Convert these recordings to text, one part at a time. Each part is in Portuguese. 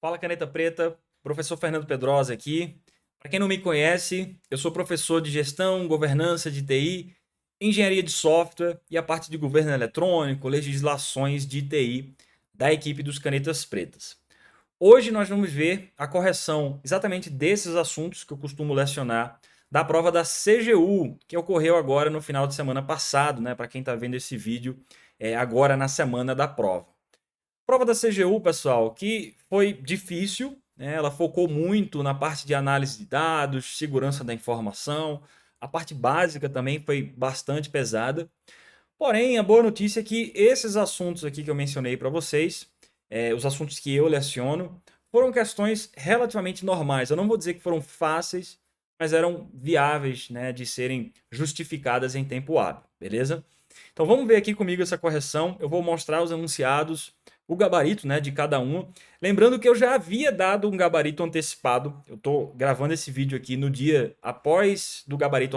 Fala Caneta Preta, professor Fernando Pedrosa aqui. Para quem não me conhece, eu sou professor de gestão, governança de TI, engenharia de software e a parte de governo eletrônico, legislações de TI da equipe dos Canetas Pretas. Hoje nós vamos ver a correção exatamente desses assuntos que eu costumo lecionar da prova da CGU, que ocorreu agora no final de semana passado, né? Para quem está vendo esse vídeo agora na semana da prova. Prova da CGU, pessoal, que foi difícil, né? Ela focou muito na parte de análise de dados, segurança da informação. A parte básica também foi bastante pesada. Porém, a boa notícia é que esses assuntos aqui que eu mencionei para vocês, os assuntos que eu leciono, foram questões relativamente normais. Eu não vou dizer que foram fáceis, mas eram viáveis, né, de serem justificadas em tempo hábil, beleza? Então vamos ver aqui comigo essa correção. Eu vou mostrar os enunciados, o gabarito, né, de cada um. Lembrando que eu já havia dado um gabarito antecipado. Eu estou gravando esse vídeo aqui no dia após do gabarito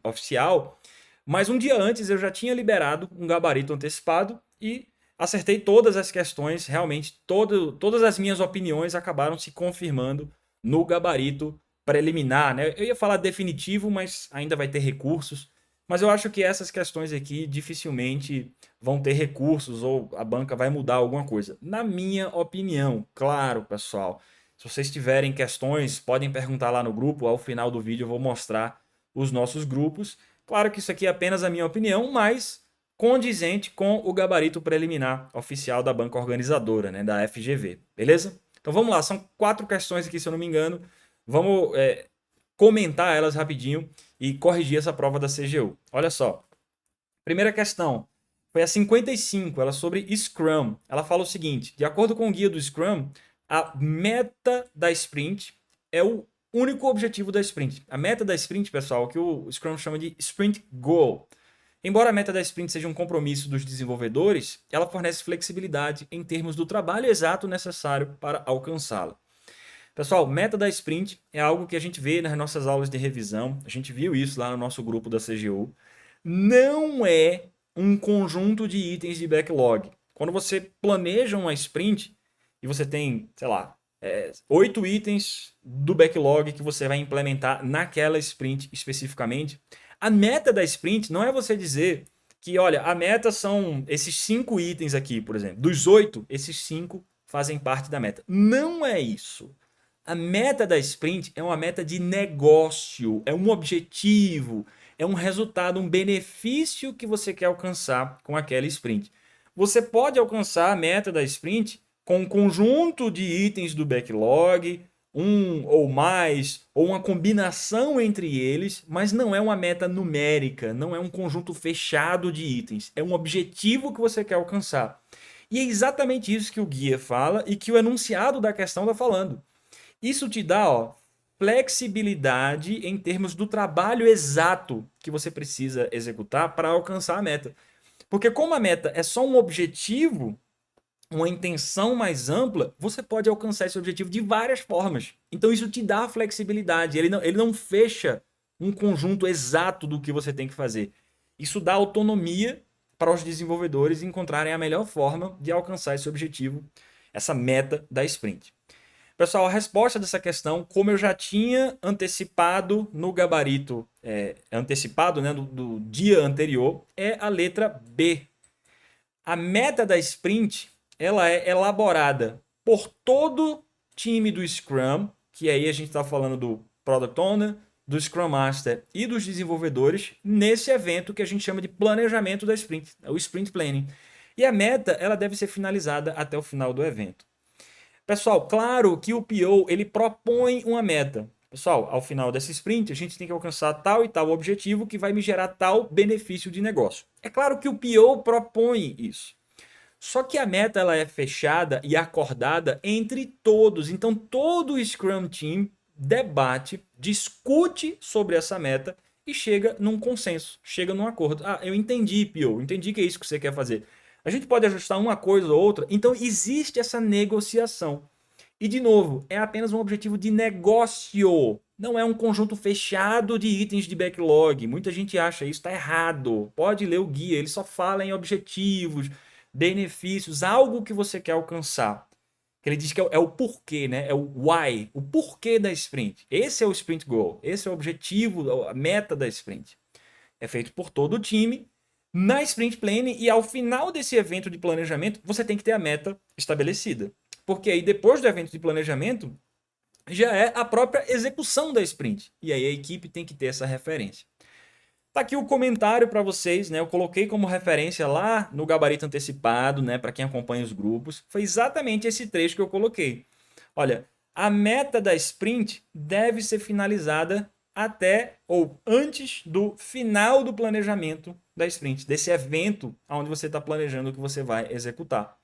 oficial, mas um dia antes eu já tinha liberado um gabarito antecipado e acertei todas as questões. Realmente, todas as minhas opiniões acabaram se confirmando no gabarito preliminar, né? Eu ia falar definitivo, mas ainda vai ter recursos. Mas eu acho que essas questões aqui dificilmente vão ter recursos ou a banca vai mudar alguma coisa. Na minha opinião, claro, pessoal. Se vocês tiverem questões, podem perguntar lá no grupo. Ao final do vídeo eu vou mostrar os nossos grupos. Claro que isso aqui é apenas a minha opinião, mas condizente com o gabarito preliminar oficial da banca organizadora, né, da FGV. Beleza? Então vamos lá, são 4 questões aqui, se eu não me engano. Vamos comentar elas rapidinho e corrigir essa prova da CGU. Olha só. Primeira questão foi a 55, ela é sobre Scrum. Ela fala o seguinte: de acordo com o guia do Scrum, a meta da sprint é o único objetivo da sprint. A meta da sprint, pessoal, que o Scrum chama de Sprint Goal. Embora a meta da sprint seja um compromisso dos desenvolvedores, ela fornece flexibilidade em termos do trabalho exato necessário para alcançá-la. Pessoal, meta da sprint é algo que a gente vê nas nossas aulas de revisão, a gente viu isso lá no nosso grupo da CGU. Não é um conjunto de itens de backlog. Quando você planeja uma sprint e você tem, sei lá, 8 itens do backlog que você vai implementar naquela sprint especificamente, a meta da sprint não é você dizer que, olha, a meta são esses 5 itens aqui, por exemplo. Dos 8, esses 5 fazem parte da meta. Não é isso. A meta da sprint é uma meta de negócio, é um objetivo, é um resultado, um benefício que você quer alcançar com aquela sprint. Você pode alcançar a meta da sprint com um conjunto de itens do backlog, um ou mais, ou uma combinação entre eles, mas não é uma meta numérica, não é um conjunto fechado de itens, é um objetivo que você quer alcançar. E é exatamente isso que o guia fala e que o enunciado da questão está falando. Isso te dá, flexibilidade em termos do trabalho exato que você precisa executar para alcançar a meta. Porque como a meta é só um objetivo, uma intenção mais ampla, você pode alcançar esse objetivo de várias formas. Então isso te dá flexibilidade. Ele não fecha um conjunto exato do que você tem que fazer. Isso dá autonomia para os desenvolvedores encontrarem a melhor forma de alcançar esse objetivo, essa meta da sprint. Pessoal, a resposta dessa questão, como eu já tinha antecipado no gabarito, antecipado, né, do dia anterior, é a letra B. A meta da sprint, ela é elaborada por todo time do Scrum, que aí a gente está falando do Product Owner, do Scrum Master e dos desenvolvedores, nesse evento que a gente chama de planejamento da sprint, o Sprint Planning. E a meta, ela deve ser finalizada até o final do evento. Pessoal, claro que o PO ele propõe uma meta. Pessoal, ao final dessa sprint, a gente tem que alcançar tal e tal objetivo que vai me gerar tal benefício de negócio. É claro que o PO propõe isso. Só que a meta ela é fechada e acordada entre todos. Então, todo o Scrum Team debate, discute sobre essa meta e chega num consenso, chega num acordo. Ah, eu entendi, PO, entendi que é isso que você quer fazer. A gente pode ajustar uma coisa ou outra, então existe essa negociação. E, de novo, é apenas um objetivo de negócio, não é um conjunto fechado de itens de backlog. Muita gente acha isso, está errado. Pode ler o guia, ele só fala em objetivos, benefícios, algo que você quer alcançar. que ele diz que é o porquê, né? É o why, o porquê da sprint. Esse é o sprint goal, esse é o objetivo, a meta da sprint. É feito por todo o time na sprint planning e ao final desse evento de planejamento, você tem que ter a meta estabelecida. Porque aí depois do evento de planejamento, já é a própria execução da sprint. E aí a equipe tem que ter essa referência. Tá aqui o comentário para vocês, né? Eu coloquei como referência lá no gabarito antecipado, né? Para quem acompanha os grupos. Foi exatamente esse trecho que eu coloquei. Olha, a meta da sprint deve ser finalizada até ou antes do final do planejamento da sprint, desse evento onde você está planejando o que você vai executar.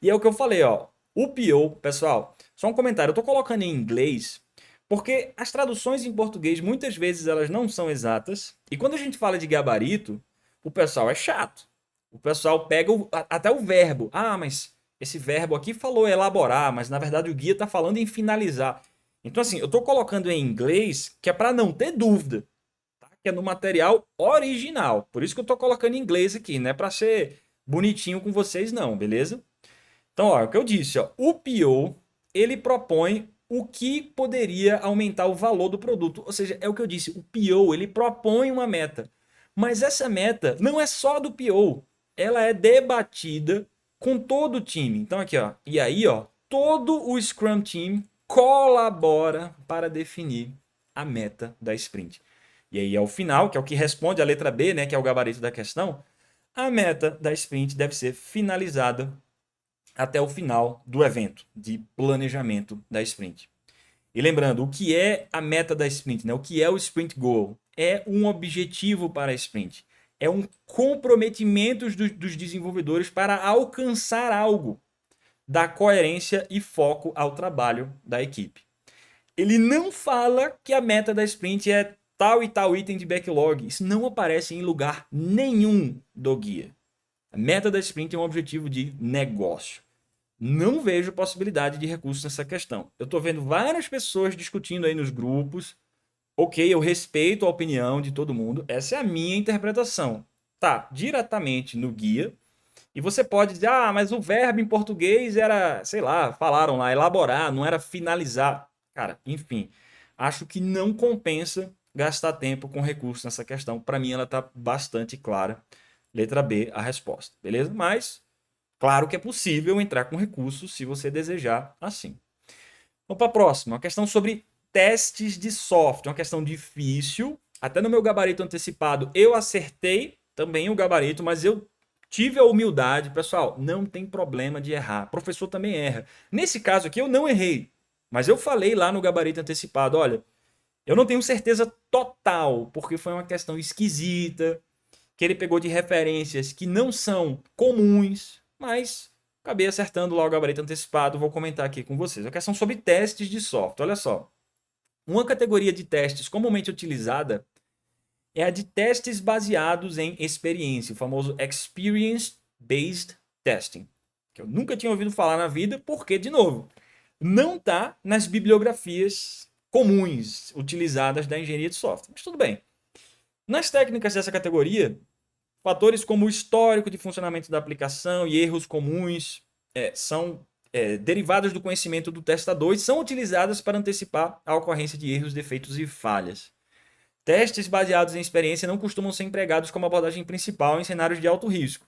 E é o que eu falei, ó. O PO, pessoal, só um comentário. Eu estou colocando em inglês porque as traduções em português muitas vezes elas não são exatas. E quando a gente fala de gabarito, o pessoal é chato. O pessoal pega até o verbo. Ah, mas esse verbo aqui falou elaborar, mas na verdade o guia está falando em finalizar. Então, assim, eu estou colocando em inglês que é para não ter dúvida, tá? Que é no material original. Por isso que eu estou colocando em inglês aqui, não é para ser bonitinho com vocês, não, beleza? Então, ó, é o que eu disse, ó, o PO ele propõe o que poderia aumentar o valor do produto. Ou seja, é o que eu disse, o PO ele propõe uma meta. Mas essa meta não é só do PO, ela é debatida com todo o time. Então aqui, ó, e aí, ó, todo o Scrum Team colabora para definir a meta da sprint. E aí ao final, que é o que responde a letra B, né, que é o gabarito da questão, a meta da sprint deve ser finalizada até o final do evento de planejamento da sprint. E lembrando, o que é a meta da sprint, né? O que é o sprint goal? É um objetivo para a sprint. É um comprometimento dos desenvolvedores para alcançar algo, dar coerência e foco ao trabalho da equipe. Ele não fala que a meta da sprint é tal e tal item de backlog. Isso não aparece em lugar nenhum do guia. A meta da sprint é um objetivo de negócio. Não vejo possibilidade de recurso nessa questão. Eu estou vendo várias pessoas discutindo aí nos grupos. Ok, eu respeito a opinião de todo mundo. Essa é a minha interpretação. Tá diretamente no guia. E você pode dizer, ah, mas o verbo em português era, sei lá, falaram lá, elaborar, não era finalizar. Cara, enfim, acho que não compensa gastar tempo com recurso nessa questão. Para mim, ela está bastante clara. Letra B, a resposta. Beleza? Mas claro que é possível entrar com recursos se você desejar assim. Vamos para a próxima, uma questão sobre testes de software, uma questão difícil. Até no meu gabarito antecipado eu acertei também o gabarito, mas eu tive a humildade, pessoal, não tem problema de errar. O professor também erra. Nesse caso aqui eu não errei, mas eu falei lá no gabarito antecipado, olha, eu não tenho certeza total, porque foi uma questão esquisita, que ele pegou de referências que não são comuns, mas acabei acertando lá o gabarito antecipado, vou comentar aqui com vocês. A questão sobre testes de software, olha só. Uma categoria de testes comumente utilizada é a de testes baseados em experiência, o famoso Experience-Based Testing, que eu nunca tinha ouvido falar na vida, porque, de novo, não está nas bibliografias comuns utilizadas da engenharia de software. Mas tudo bem. Nas técnicas dessa categoria, fatores como o histórico de funcionamento da aplicação e erros comuns são derivados do conhecimento do testador e são utilizadas para antecipar a ocorrência de erros, defeitos e falhas. Testes baseados em experiência não costumam ser empregados como abordagem principal em cenários de alto risco.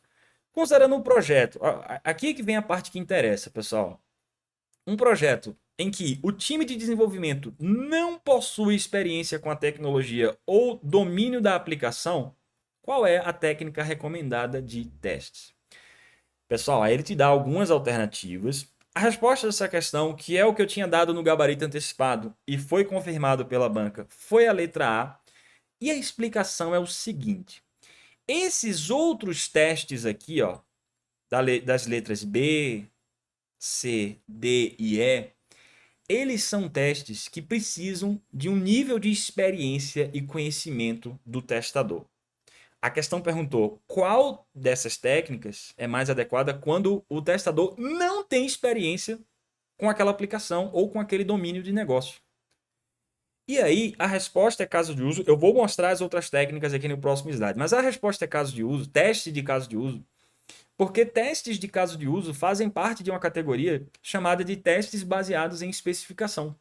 Considerando um projeto, aqui é que vem a parte que interessa, pessoal. Um projeto em que o time de desenvolvimento não possui experiência com a tecnologia ou domínio da aplicação, qual é a técnica recomendada de testes? Pessoal, aí ele te dá algumas alternativas. A resposta dessa questão, que é o que eu tinha dado no gabarito antecipado e foi confirmado pela banca, foi a letra A. E a explicação é o seguinte: esses outros testes aqui, ó, das letras B, C, D e E, eles são testes que precisam de um nível de experiência e conhecimento do testador. A questão perguntou qual dessas técnicas é mais adequada quando o testador não tem experiência com aquela aplicação ou com aquele domínio de negócio. E aí, a resposta é caso de uso. Eu vou mostrar as outras técnicas aqui no próximo slide, mas a resposta é caso de uso, teste de caso de uso, Porque testes de caso de uso fazem parte de uma categoria chamada de testes baseados em especificação.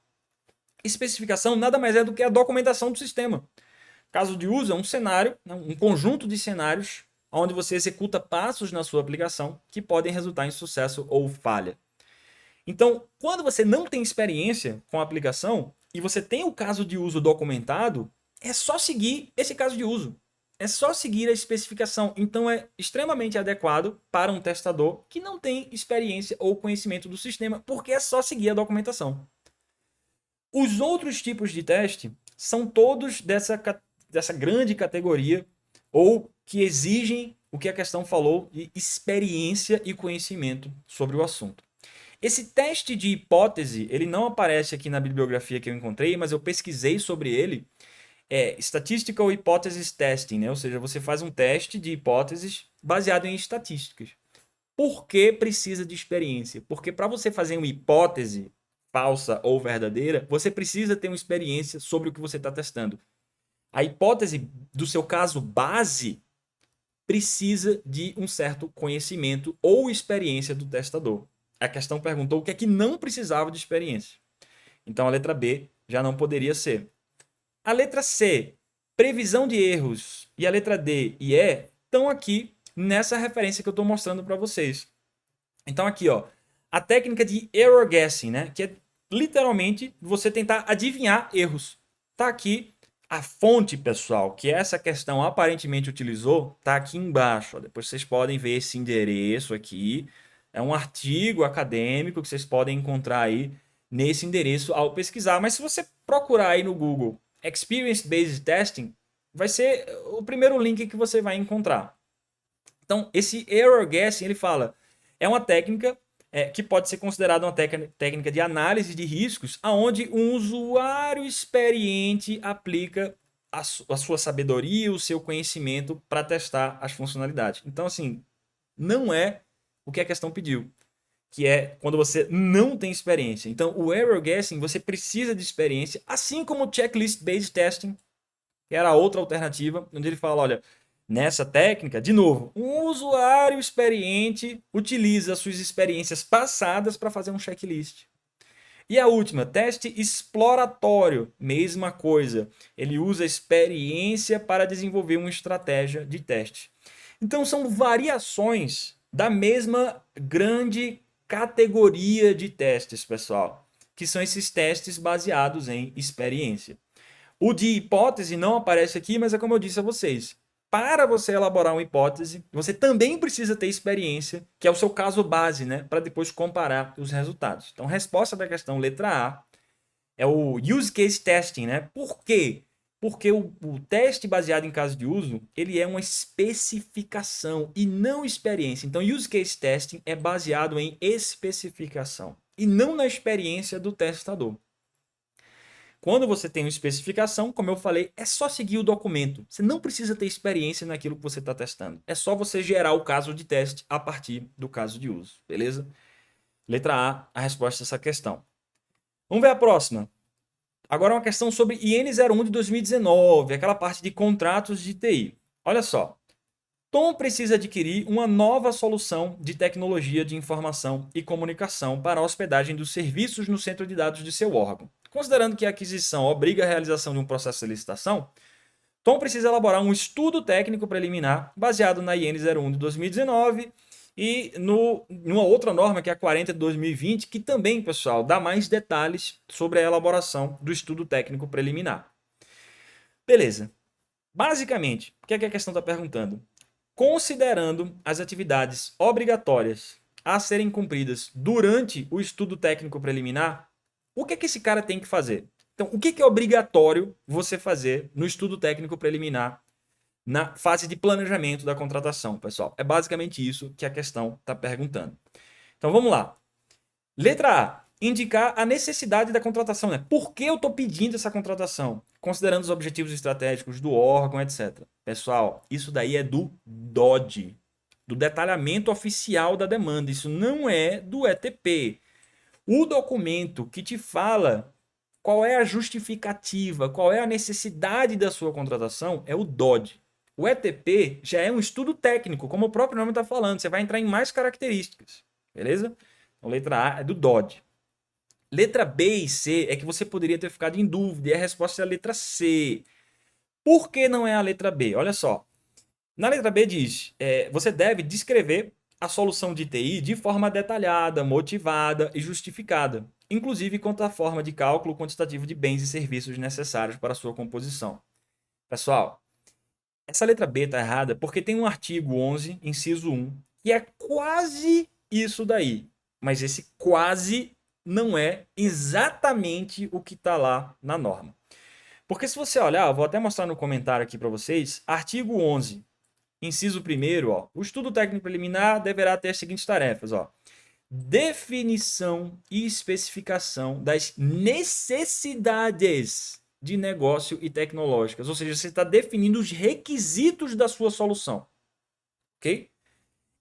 Especificação nada mais é do que a documentação do sistema. Caso de uso é um cenário, um conjunto de cenários onde você executa passos na sua aplicação que podem resultar em sucesso ou falha. Então, quando você não tem experiência com a aplicação e você tem o caso de uso documentado, é só seguir esse caso de uso. É só seguir a especificação. Então, é extremamente adequado para um testador que não tem experiência ou conhecimento do sistema, porque é só seguir a documentação. Os outros tipos de teste são todos dessa grande categoria ou que exigem o que a questão falou de experiência e conhecimento sobre o assunto. Esse teste de hipótese, ele não aparece aqui na bibliografia que eu encontrei, mas eu pesquisei sobre ele. É Statistical Hypothesis Testing, né? Ou seja, você faz um teste de hipóteses baseado em estatísticas. Por que precisa de experiência? Porque para você fazer uma hipótese falsa ou verdadeira, você precisa ter uma experiência sobre o que você está testando. A hipótese do seu caso base precisa de um certo conhecimento ou experiência do testador. A questão perguntou o que é que não precisava de experiência. Então a letra B já não poderia ser. A letra C, previsão de erros, e a letra D e E estão aqui nessa referência que eu estou mostrando para vocês. Então aqui, ó, a técnica de error guessing, né, que é literalmente você tentar adivinhar erros. Tá aqui a fonte, pessoal, que essa questão aparentemente utilizou, tá aqui embaixo. Ó. Depois vocês podem ver esse endereço aqui. É um artigo acadêmico que vocês podem encontrar aí nesse endereço ao pesquisar. Mas se você procurar aí no Google Experience Based Testing, vai ser o primeiro link que você vai encontrar. Então, esse error guessing, ele fala, é uma técnica que pode ser considerada uma técnica de análise de riscos, onde um usuário experiente aplica a sua sabedoria, o seu conhecimento para testar as funcionalidades. Então, assim, não é o que a questão pediu, que é quando você não tem experiência. Então, o error guessing, você precisa de experiência, assim como o checklist-based testing, que era outra alternativa, onde ele fala, olha, nessa técnica, de novo, um usuário experiente utiliza suas experiências passadas para fazer um checklist. E a última, teste exploratório, mesma coisa. Ele usa experiência para desenvolver uma estratégia de teste. Então são variações da mesma grande categoria de testes, pessoal, que são esses testes baseados em experiência. O de hipótese não aparece aqui, mas é como eu disse a vocês. Para você elaborar uma hipótese, você também precisa ter experiência, que é o seu caso base, né? Para depois comparar os resultados. Então, a resposta da questão letra A é o use case testing, né? Por quê? Porque o teste baseado em caso de uso, ele é uma especificação e não experiência. Então, use case testing é baseado em especificação e não na experiência do testador. Quando você tem uma especificação, como eu falei, é só seguir o documento. Você não precisa ter experiência naquilo que você está testando. É só você gerar o caso de teste a partir do caso de uso, beleza? Letra A resposta a essa questão. Vamos ver a próxima. Agora uma questão sobre IN01 de 2019, aquela parte de contratos de TI. Olha só. Tom precisa adquirir uma nova solução de tecnologia de informação e comunicação para a hospedagem dos serviços no centro de dados de seu órgão. Considerando que a aquisição obriga a realização de um processo de licitação, Tom precisa elaborar um estudo técnico preliminar baseado na IN01 de 2019 e numa outra norma, que é a 40 de 2020, que também, pessoal, dá mais detalhes sobre a elaboração do estudo técnico preliminar. Beleza. Basicamente, o que é que a questão está perguntando? Considerando as atividades obrigatórias a serem cumpridas durante o estudo técnico preliminar, o que é que esse cara tem que fazer? Então, o que é obrigatório você fazer no estudo técnico preliminar na fase de planejamento da contratação, pessoal? É basicamente isso que a questão está perguntando. Então, vamos lá. Letra A. Indicar a necessidade da contratação, né? Por que eu estou pedindo essa contratação? Considerando os objetivos estratégicos do órgão, etc. Pessoal, isso daí é do DOD, do detalhamento oficial da demanda. Isso não é do ETP. O documento que te fala qual é a justificativa, qual é a necessidade da sua contratação é o DOD. O ETP já é um estudo técnico, como o próprio nome está falando. Você vai entrar em mais características, beleza? Então, letra A é do DOD. Letra B e C é que você poderia ter ficado em dúvida, e a resposta é a letra C. Por que não é a letra B? Olha só. Na letra B diz, você deve descrever a solução de TI de forma detalhada, motivada e justificada, inclusive quanto à forma de cálculo quantitativo de bens e serviços necessários para a sua composição. Pessoal, essa letra B está errada porque tem um artigo 11, inciso 1, que é quase isso daí. Mas esse quase não é exatamente o que está lá na norma. Porque se você olhar, eu vou até mostrar no comentário aqui para vocês, artigo 11, inciso 1º, ó, o estudo técnico preliminar deverá ter as seguintes tarefas, ó. Definição e especificação das necessidades de negócio e tecnológicas. Ou seja, você está definindo os requisitos da sua solução. Ok?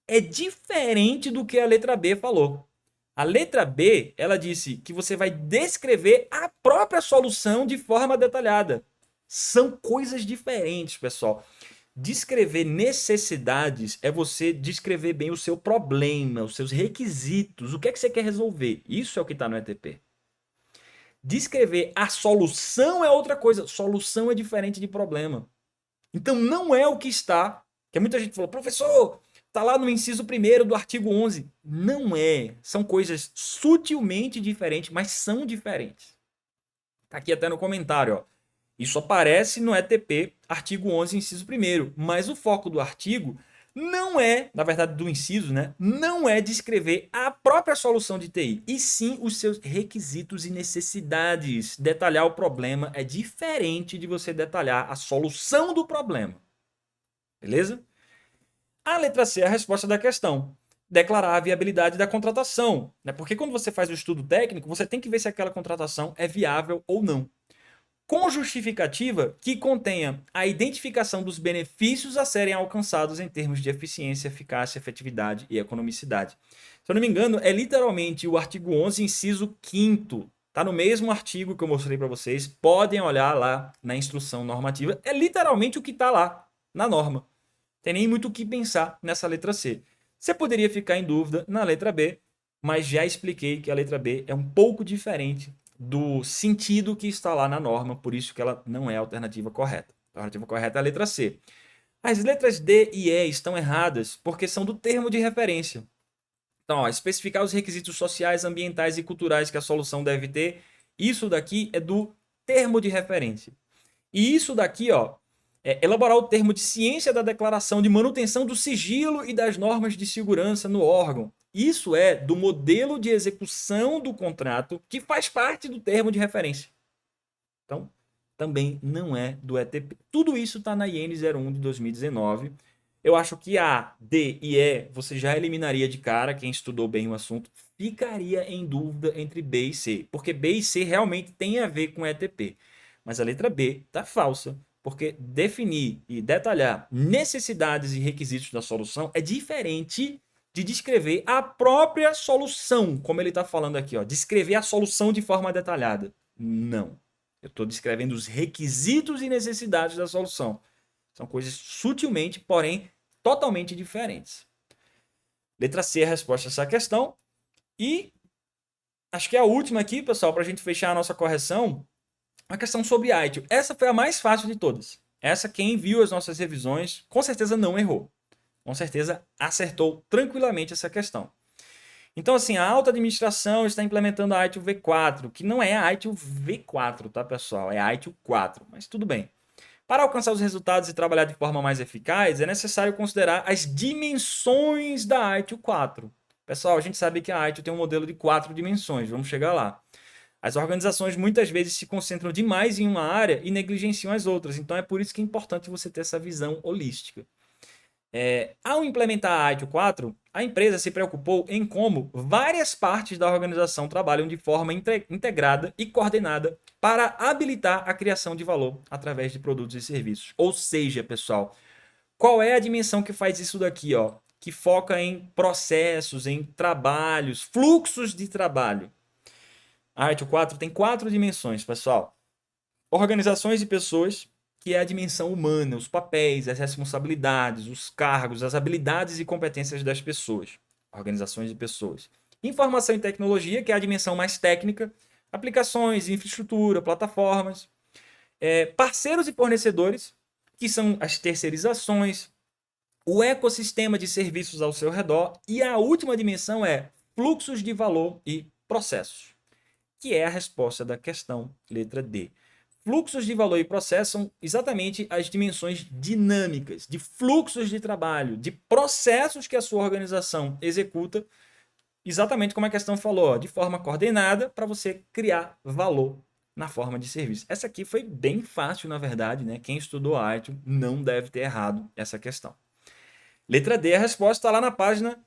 É diferente do que a letra B falou. A letra B, ela disse que você vai descrever a própria solução de forma detalhada. São coisas diferentes, pessoal. Descrever necessidades é você descrever bem o seu problema, os seus requisitos, o que é que você quer resolver. Isso é o que está no ETP. Descrever a solução é outra coisa. Solução é diferente de problema. Então não é o que está. Que muita gente falou, professor, está lá no inciso 1º do artigo 11. Não é. São coisas sutilmente diferentes, mas são diferentes. Está aqui até no comentário, ó. Isso aparece no ETP, artigo 11, inciso 1º, mas o foco do artigo não é, na verdade do inciso, né, não é descrever a própria solução de TI, e sim os seus requisitos e necessidades. Detalhar o problema é diferente de você detalhar a solução do problema. Beleza? A letra C é a resposta da questão. Declarar a viabilidade da contratação, né? Porque quando você faz o estudo técnico, você tem que ver se aquela contratação é viável ou não, com justificativa que contenha a identificação dos benefícios a serem alcançados em termos de eficiência, eficácia, efetividade e economicidade. Se eu não me engano, é literalmente o artigo 11, inciso 5º. Está no mesmo artigo que eu mostrei para vocês. Podem olhar lá na instrução normativa. É literalmente o que está lá na norma. Tem nem muito o que pensar nessa letra C. Você poderia ficar em dúvida na letra B, mas já expliquei que a letra B é um pouco diferente do sentido que está lá na norma, por isso que ela não é a alternativa correta. A alternativa correta é a letra C. As letras D e E estão erradas porque são do termo de referência. Então, ó, especificar os requisitos sociais, ambientais e culturais que a solução deve ter, isso daqui é do termo de referência. E isso daqui, ó, elaborar o termo de ciência da declaração de manutenção do sigilo e das normas de segurança no órgão. Isso é do modelo de execução do contrato que faz parte do termo de referência. Então, também não é do ETP. Tudo isso está na IN 01 de 2019. Eu acho que A, D e E você já eliminaria de cara, quem estudou bem o assunto. Ficaria em dúvida entre B e C, porque B e C realmente tem a ver com ETP. Mas a letra B está falsa, porque definir e detalhar necessidades e requisitos da solução é diferente de descrever a própria solução, como ele está falando aqui, ó, descrever a solução de forma detalhada. Não. Eu estou descrevendo os requisitos e necessidades da solução. São coisas sutilmente, porém, totalmente diferentes. Letra C é a resposta a essa questão. E acho que é a última aqui, pessoal, para a gente fechar a nossa correção, a questão sobre ITIL. Essa foi a mais fácil de todas. Essa, quem viu as nossas revisões, com certeza não errou. Com certeza acertou tranquilamente essa questão. Então, assim, a alta administração está implementando a ITIL V4, que não é a ITIL V4, tá, pessoal? É a ITIL 4, mas tudo bem. Para alcançar os resultados e trabalhar de forma mais eficaz, é necessário considerar as dimensões da ITIL 4. Pessoal, a gente sabe que a ITIL tem um modelo de 4 dimensões, vamos chegar lá. As organizações muitas vezes se concentram demais em uma área e negligenciam as outras, então é por isso que é importante você ter essa visão holística. Ao implementar a ITIL 4, a empresa se preocupou em como várias partes da organização trabalham de forma integrada e coordenada para habilitar a criação de valor através de produtos e serviços. Ou seja, pessoal, qual é a dimensão que faz isso daqui, ó? Que foca em processos, em trabalhos, fluxos de trabalho. A ITIL 4 tem 4 dimensões, pessoal. Organizações e pessoas que é a dimensão humana, os papéis, as responsabilidades, os cargos, as habilidades e competências das pessoas, organizações de pessoas. Informação e tecnologia, que é a dimensão mais técnica, aplicações, infraestrutura, plataformas. Parceiros e fornecedores, que são as terceirizações, o ecossistema de serviços ao seu redor. E a última dimensão é fluxos de valor e processos, que é a resposta da questão letra D. Fluxos de valor e processos são exatamente as dimensões dinâmicas de fluxos de trabalho, de processos que a sua organização executa, exatamente como a questão falou, de forma coordenada para você criar valor na forma de serviço. Essa aqui foi bem fácil, na verdade, né? Quem estudou AITO não deve ter errado essa questão. Letra D, a resposta está lá na página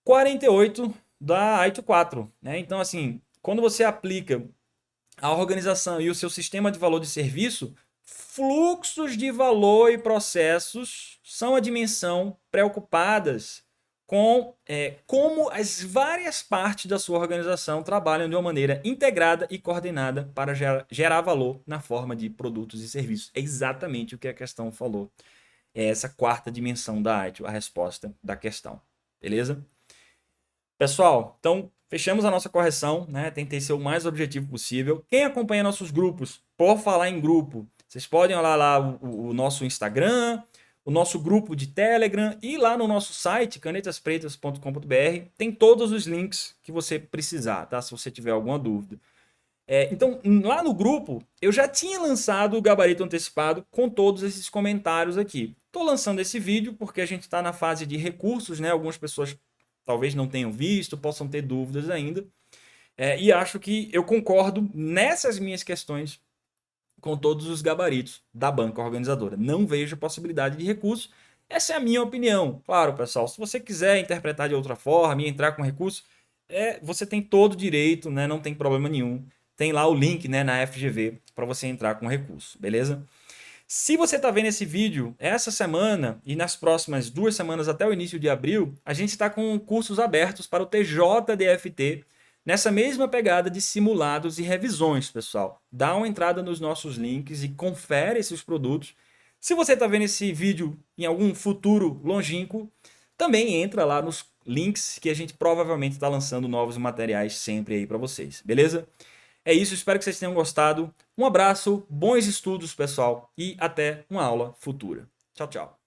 48 da AITO 4, né? Então, assim, quando você aplica a organização e o seu sistema de valor de serviço, fluxos de valor e processos são a dimensão preocupadas com como as várias partes da sua organização trabalham de uma maneira integrada e coordenada para gerar valor na forma de produtos e serviços. É exatamente o que a questão falou. É essa quarta dimensão da arte, a resposta da questão. Beleza? Pessoal, então fechamos a nossa correção, né? Tentei ser o mais objetivo possível. Quem acompanha nossos grupos, por falar em grupo, vocês podem olhar lá o nosso Instagram, o nosso grupo de Telegram e lá no nosso site, canetaspretas.com.br, tem todos os links que você precisar, tá? Se você tiver alguma dúvida. Então, lá no grupo, eu já tinha lançado o gabarito antecipado com todos esses comentários aqui. Estou lançando esse vídeo porque a gente está na fase de recursos, né? Algumas pessoas talvez não tenham visto, possam ter dúvidas ainda. E acho que eu concordo nessas minhas questões com todos os gabaritos da banca organizadora. Não vejo possibilidade de recurso. Essa é a minha opinião. Claro, pessoal, se você quiser interpretar de outra forma e entrar com recurso, você tem todo o direito, né? Não tem problema nenhum. Tem lá o link, né, na FGV para você entrar com recurso, beleza? Se você está vendo esse vídeo essa semana e nas próximas 2 semanas até o início de abril, a gente está com cursos abertos para o TJDFT nessa mesma pegada de simulados e revisões, pessoal. Dá uma entrada nos nossos links e confere esses produtos. Se você está vendo esse vídeo em algum futuro longínquo, também entra lá nos links que a gente provavelmente está lançando novos materiais sempre aí para vocês, beleza? É isso, espero que vocês tenham gostado. Um abraço, bons estudos, pessoal, e até uma aula futura. Tchau, tchau.